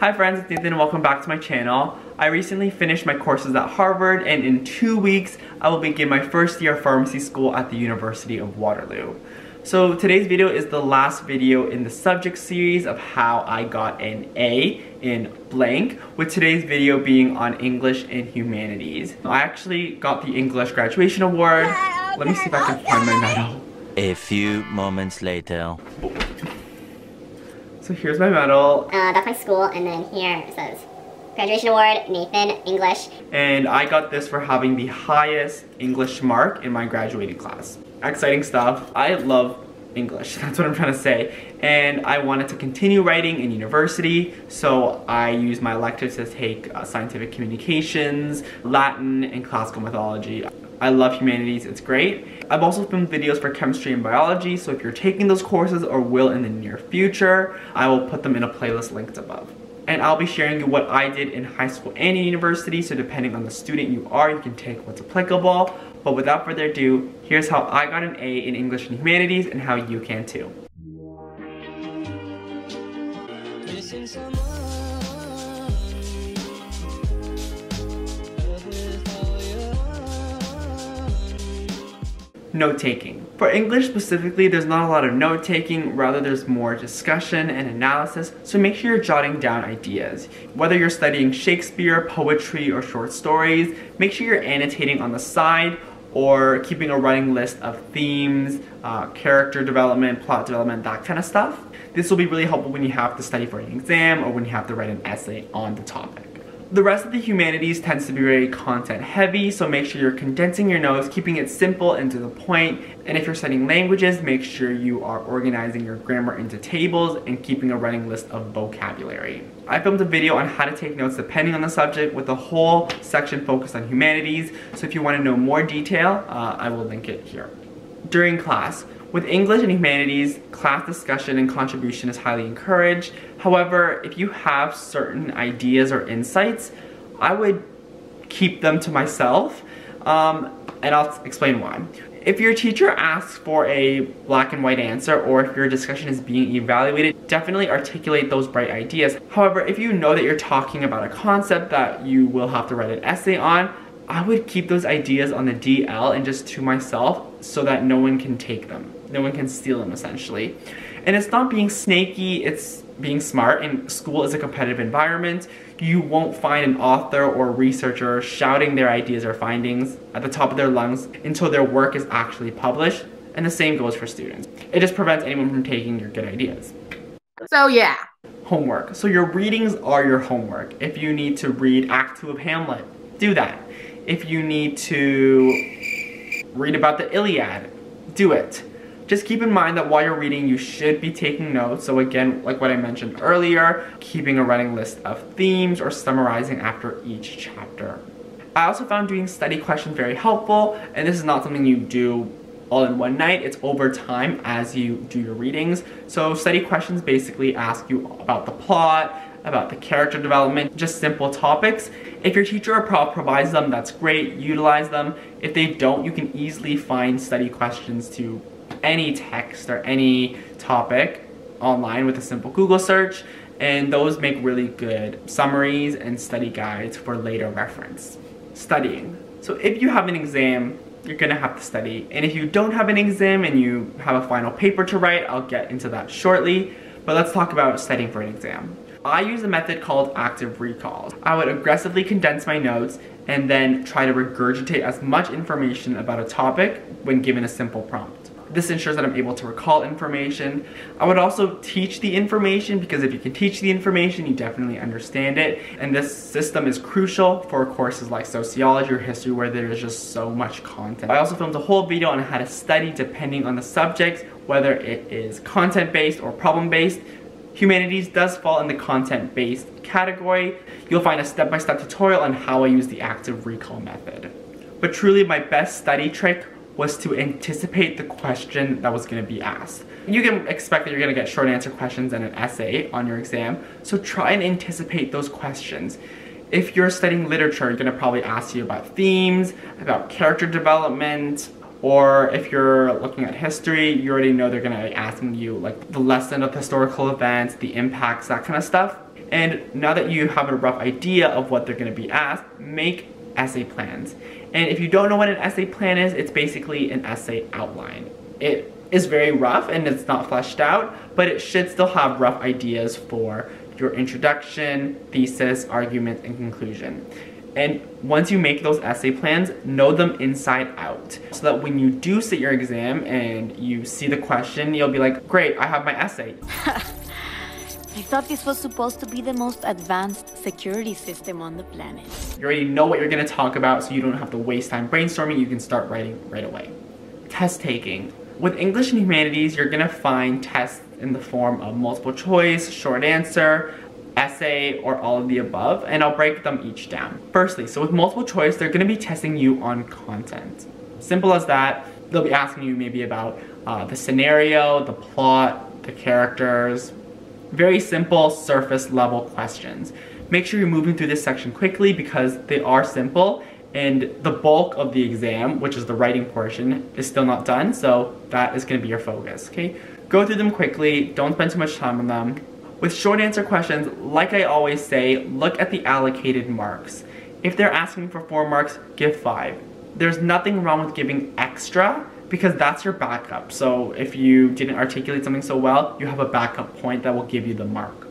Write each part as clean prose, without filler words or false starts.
Hi friends, it's Nathan and welcome back to my channel. I recently finished my courses at Harvard and in 2 weeks I will begin my first year of pharmacy school at the University of Waterloo. So today's video is the last video in the subject series of how I got an A in blank, with today's video being on English and Humanities. I actually got the English graduation award. Let me see if I can find my medal. A few moments later. So here's my medal. That's my school, and then here it says graduation award, Nathan, English. And I got this for having the highest English mark in my graduating class. Exciting stuff. I love English, that's what I'm trying to say. And I wanted to continue writing in university, so I used my electives to take scientific communications, Latin, and classical mythology. I love humanities, it's great. I've also filmed videos for chemistry and biology, so if you're taking those courses or will in the near future, I will put them in a playlist linked above. And I'll be sharing you what I did in high school and in university, so depending on the student you are, you can take what's applicable. But without further ado, here's how I got an A in English and Humanities and how you can too. Note-taking. For English specifically, there's not a lot of note-taking, rather there's more discussion and analysis, so make sure you're jotting down ideas. Whether you're studying Shakespeare, poetry, or short stories, make sure you're annotating on the side or keeping a running list of themes, character development, plot development, that kind of stuff. This will be really helpful when you have to study for an exam or when you have to write an essay on the topic. The rest of the humanities tends to be very content heavy, so make sure you're condensing your notes, keeping it simple and to the point. And if you're studying languages, make sure you are organizing your grammar into tables and keeping a running list of vocabulary. I filmed a video on how to take notes depending on the subject with a whole section focused on humanities, so if you want to know more detail, I will link it here. During class, with English and Humanities, class discussion and contribution is highly encouraged. However, if you have certain ideas or insights, I would keep them to myself, and I'll explain why. If your teacher asks for a black and white answer, or if your discussion is being evaluated, definitely articulate those bright ideas. However, if you know that you're talking about a concept that you will have to write an essay on, I would keep those ideas on the DL and just to myself so that no one can take them. No one can steal them, essentially. And it's not being snaky, it's being smart, and school is a competitive environment. You won't find an author or researcher shouting their ideas or findings at the top of their lungs until their work is actually published, and the same goes for students. It just prevents anyone from taking your good ideas. So yeah. Homework. So your readings are your homework. If you need to read Act 2 of Hamlet, do that. If you need to read about the Iliad, do it. Just keep in mind that while you're reading, you should be taking notes. So again, like what I mentioned earlier, keeping a running list of themes or summarizing after each chapter. I also found doing study questions very helpful, and this is not something you do all in one night. It's over time as you do your readings. So study questions basically ask you about the plot, about the character development, just simple topics. If your teacher or prof provides them, that's great, utilize them. If they don't, you can easily find study questions to any text or any topic online with a simple Google search, and those make really good summaries and study guides for later reference. Studying. So if you have an exam, you're gonna have to study, and if you don't have an exam and you have a final paper to write, I'll get into that shortly, but let's talk about studying for an exam. I use a method called active recall. I would aggressively condense my notes and then try to regurgitate as much information about a topic when given a simple prompt. This ensures that I'm able to recall information. I would also teach the information, because if you can teach the information, you definitely understand it. And this system is crucial for courses like sociology or history, where there is just so much content. I also filmed a whole video on how to study depending on the subject, whether it is content-based or problem-based. Humanities does fall in the content-based category. You'll find a step-by-step tutorial on how I use the active recall method. But truly, my best study trick was to anticipate the question that was going to be asked. You can expect that you're going to get short answer questions and an essay on your exam, so try and anticipate those questions. If you're studying literature, you're going to probably ask you about themes, about character development, Or if you're looking at history, you already know they're gonna be asking you like the lesson of historical events, the impacts, that kind of stuff. And now that you have a rough idea of what they're going to be asked, make essay plans. And if you don't know what an essay plan is, it's basically an essay outline. It is very rough and it's not fleshed out, but it should still have rough ideas for your introduction, thesis, argument, and conclusion. And once you make those essay plans, know them inside out, so that when you do sit your exam and you see the question, you'll be like, great, I have my essay. I thought this was supposed to be the most advanced security system on the planet. You already know what you're going to talk about, so you don't have to waste time brainstorming. You can start writing right away. Test taking. With English and Humanities, you're going to find tests in the form of multiple choice, short answer, essay, or all of the above, and I'll break them each down. Firstly, so with multiple choice, they're going to be testing you on content. Simple as that. They'll be asking you maybe about the scenario, the plot, the characters. Very simple, surface level questions. Make sure you're moving through this section quickly because they are simple, and the bulk of the exam, which is the writing portion, is still not done, so that is going to be your focus, okay? Go through them quickly, don't spend too much time on them. With short answer questions, like I always say, look at the allocated marks. If they're asking for 4 marks, give 5. There's nothing wrong with giving extra, because that's your backup. So if you didn't articulate something so well, you have a backup point that will give you the mark.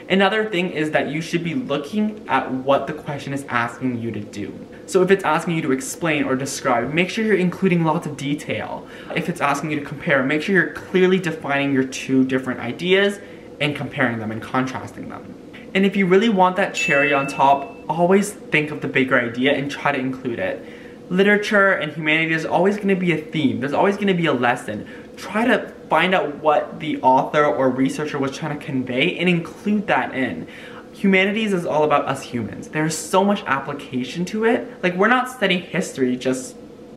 Another thing is that you should be looking at what the question is asking you to do. So if it's asking you to explain or describe, make sure you're including lots of detail. If it's asking you to compare, make sure you're clearly defining your 2 different ideas and comparing them and contrasting them. And if you really want that cherry on top, always think of the bigger idea and try to include it. Literature and humanities is always going to be a theme. There's always going to be a lesson. Try to find out what the author or researcher was trying to convey and include that in. Humanities is all about us humans. There's so much application to it. Like, we're not studying history just,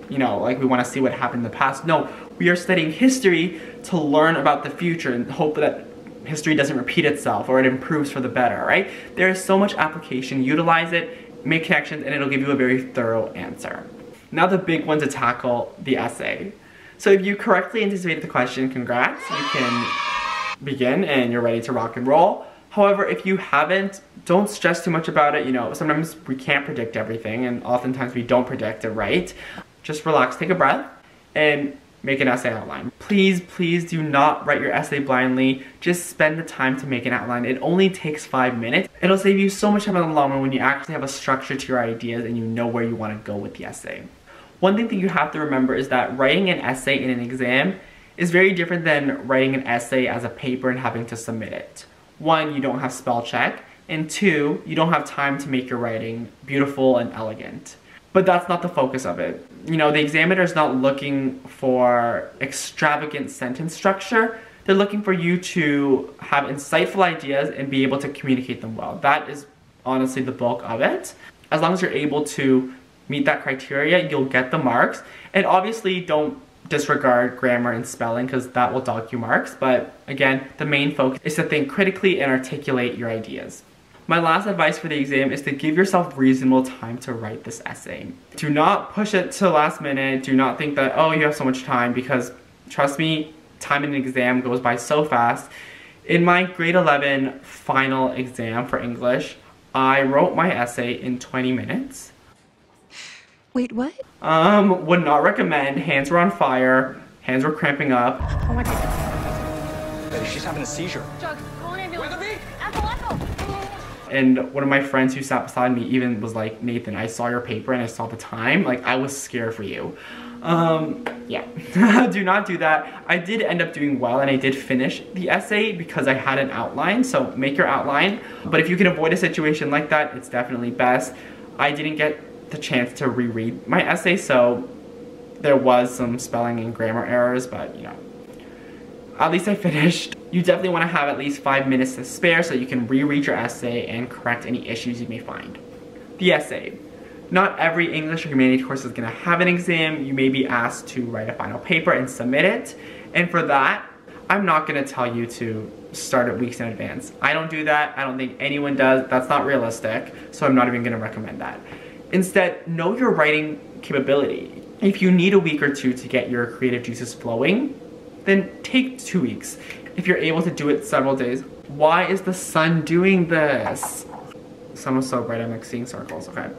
you know, like we want to see what happened in the past. No, we are studying history to learn about the future and hope that history doesn't repeat itself or it improves for the better, right? There is so much application. Utilize it, make connections, and it'll give you a very thorough answer. Now the big one to tackle, the essay. So if you correctly anticipated the question, congrats, you can begin and you're ready to rock and roll. However, if you haven't, don't stress too much about it. You know, sometimes we can't predict everything and oftentimes we don't predict it right. Just relax, take a breath, and make an essay outline. Please, please do not write your essay blindly. Just spend the time to make an outline. It only takes 5 minutes. It'll save you so much time in the long run when you actually have a structure to your ideas and you know where you want to go with the essay. One thing that you have to remember is that writing an essay in an exam is very different than writing an essay as a paper and having to submit it. 1, you don't have spell check, and 2, you don't have time to make your writing beautiful and elegant. But that's not the focus of it. You know, the examiner is not looking for extravagant sentence structure. They're looking for you to have insightful ideas and be able to communicate them well. That is honestly the bulk of it. As long as you're able to meet that criteria, you'll get the marks. And obviously don't disregard grammar and spelling because that will dock you marks. But again, the main focus is to think critically and articulate your ideas. My last advice for the exam is to give yourself reasonable time to write this essay. Do not push it to the last minute. Do not think that, oh, you have so much time, because trust me, time in an exam goes by so fast. In my grade 11 final exam for English, I wrote my essay in 20 minutes. Wait, what? Would not recommend. Hands were on fire. Hands were cramping up. Oh my God. Betty, she's having a seizure. Chuck, call an ambulance. Echo. And one of my friends who sat beside me even was like, Nathan, I saw your paper and I saw the time. Like, I was scared for you. Yeah. Do not do that. I did end up doing well and I did finish the essay because I had an outline. So make your outline. But if you can avoid a situation like that, it's definitely best. I didn't get the chance to reread my essay, so there was some spelling and grammar errors, but you know, at least I finished. You definitely want to have at least 5 minutes to spare so you can reread your essay and correct any issues you may find. The essay. Not every English or humanities course is going to have an exam. You may be asked to write a final paper and submit it, and for that, I'm not going to tell you to start it weeks in advance. I don't do that. I don't think anyone does. That's not realistic, so I'm not even going to recommend that. Instead, know your writing capability. If you need a week or 2 to get your creative juices flowing, then take 2 weeks. If you're able to do it several days, Why is the sun doing this? The sun was so bright, I'm like seeing circles, okay.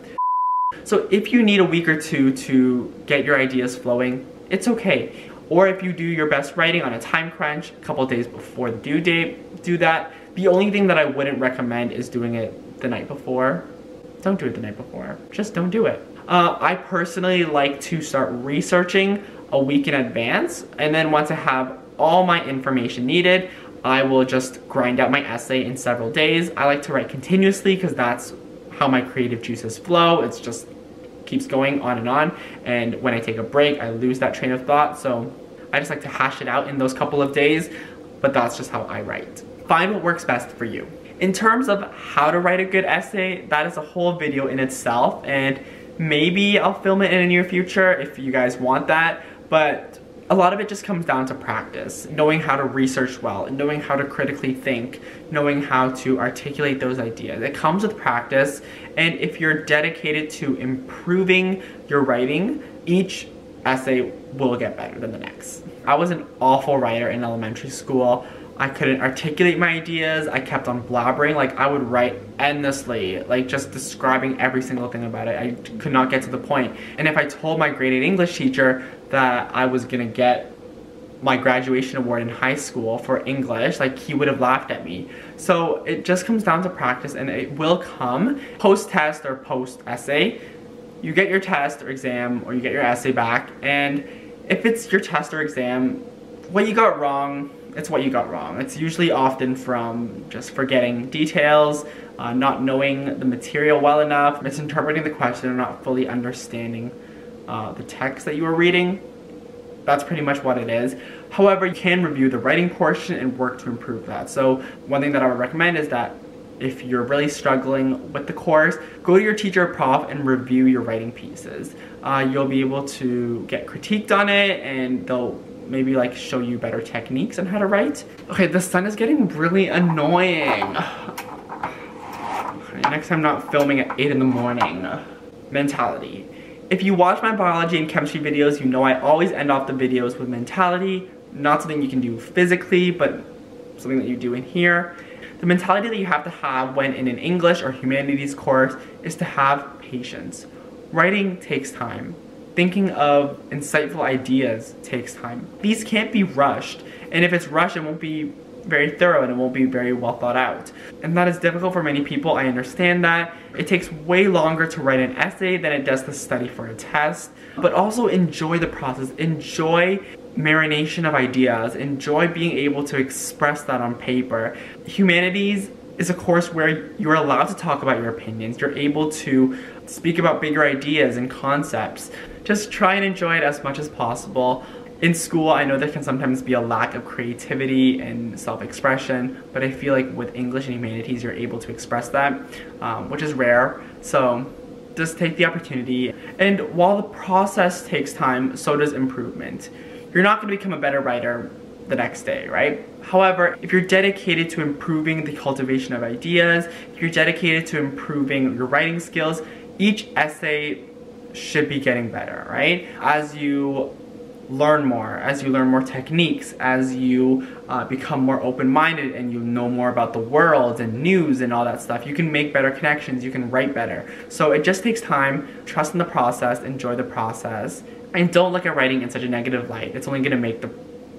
So if you need a week or two to get your ideas flowing, it's okay. Or if you do your best writing on a time crunch, a couple days before the due date, do that. The only thing that I wouldn't recommend is doing it the night before. Don't do it the night before. Just don't do it. I personally like to start researching a week in advance, and then once I have all my information needed, I will just grind out my essay in several days. I like to write continuously because that's how my creative juices flow. It's just keeps going on, and when I take a break, I lose that train of thought. So I just like to hash it out in those couple of days, but that's just how I write. Find what works best for you. In terms of how to write a good essay, that is a whole video in itself, and maybe I'll film it in the near future if you guys want that, but a lot of it just comes down to practice, knowing how to research well, knowing how to critically think, knowing how to articulate those ideas. It comes with practice, and if you're dedicated to improving your writing, each essay will get better than the next. I was an awful writer in elementary school. I couldn't articulate my ideas. I kept on blabbering. Like, I would write endlessly, like just describing every single thing about it. I could not get to the point. And if I told my grade 8 English teacher that I was gonna get my graduation award in high school for English, like, he would have laughed at me. So it just comes down to practice, and it will come post-test or post-essay. You get your test or exam, or you get your essay back, and if it's your test or exam, what you got wrong, it's what you got wrong. It's usually often from just forgetting details, not knowing the material well enough, misinterpreting the question, or not fully understanding the text that you were reading. That's pretty much what it is. However, you can review the writing portion and work to improve that. So one thing that I would recommend is that if you're really struggling with the course, go to your teacher or prof and review your writing pieces. You'll be able to get critiqued on it, and they'll maybe like show you better techniques on how to write. Okay, the sun is getting really annoying. Okay, next time I'm not filming at 8 in the morning. Mentality. If you watch my biology and chemistry videos, you know I always end off the videos with mentality. Not something you can do physically, but something that you do in here. The mentality that you have to have when in an English or humanities course is to have patience. Writing takes time. Thinking of insightful ideas takes time. These can't be rushed, and if it's rushed, it won't be very thorough and it won't be very well thought out. And that is difficult for many people, I understand that. It takes way longer to write an essay than it does to study for a test, but also enjoy the process. Enjoy marination of ideas. Enjoy being able to express that on paper. Humanities is a course where you're allowed to talk about your opinions. You're able to speak about bigger ideas and concepts. Just try and enjoy it as much as possible. In school, I know there can sometimes be a lack of creativity and self-expression, but I feel like with English and humanities, you're able to express that, which is rare. So just take the opportunity. And while the process takes time, so does improvement. You're not going to become a better writer the next day, right? However, if you're dedicated to improving the cultivation of ideas, if you're dedicated to improving your writing skills, each essay should be getting better, right? As you learn more techniques, as you become more open-minded and you know more about the world and news and all that stuff, you can make better connections, you can write better. So it just takes time. Trust in the process, enjoy the process, and don't look at writing in such a negative light. It's only gonna make the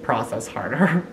process harder.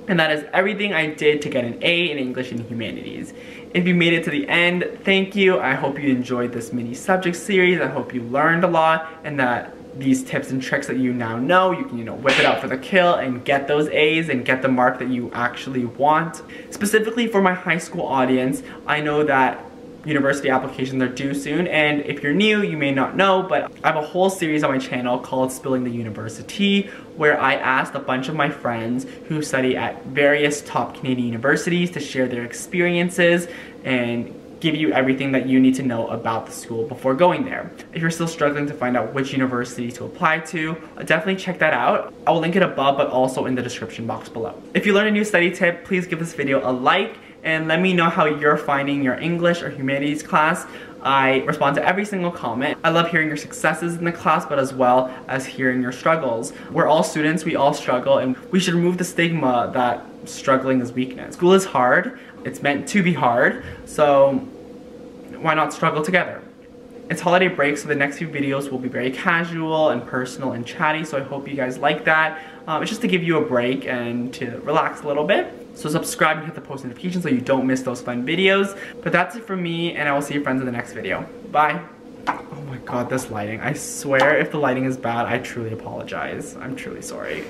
And that is everything I did to get an A in English and Humanities. If you made it to the end, thank you. I hope you enjoyed this mini subject series. I hope you learned a lot, and that these tips and tricks that you now know, you can, whip it out for the kill and get those A's and get the mark that you actually want. Specifically for my high school audience, I know that university applications are due soon, and if you're new, you may not know, but I have a whole series on my channel called Spilling the UNIVERSI-TEA, where I asked a bunch of my friends who study at various top Canadian universities to share their experiences and give you everything that you need to know about the school before going there. If you're still struggling to find out which university to apply to, definitely check that out. I will link it above, but also in the description box below. If you learned a new study tip, please give this video a like and let me know how you're finding your English or humanities class. I respond to every single comment. I love hearing your successes in the class, but as well as hearing your struggles. We're all students, we all struggle, and we should remove the stigma that struggling is weakness. School is hard. It's meant to be hard. So why not struggle together? It's holiday break, so the next few videos will be very casual and personal and chatty, so I hope you guys like that. It's just to give you a break and to relax a little bit. So subscribe and hit the post notifications so you don't miss those fun videos. But that's it from me, and I will see you friends in the next video. Bye. Oh my god, this lighting. I swear if the lighting is bad, I truly apologize. I'm truly sorry.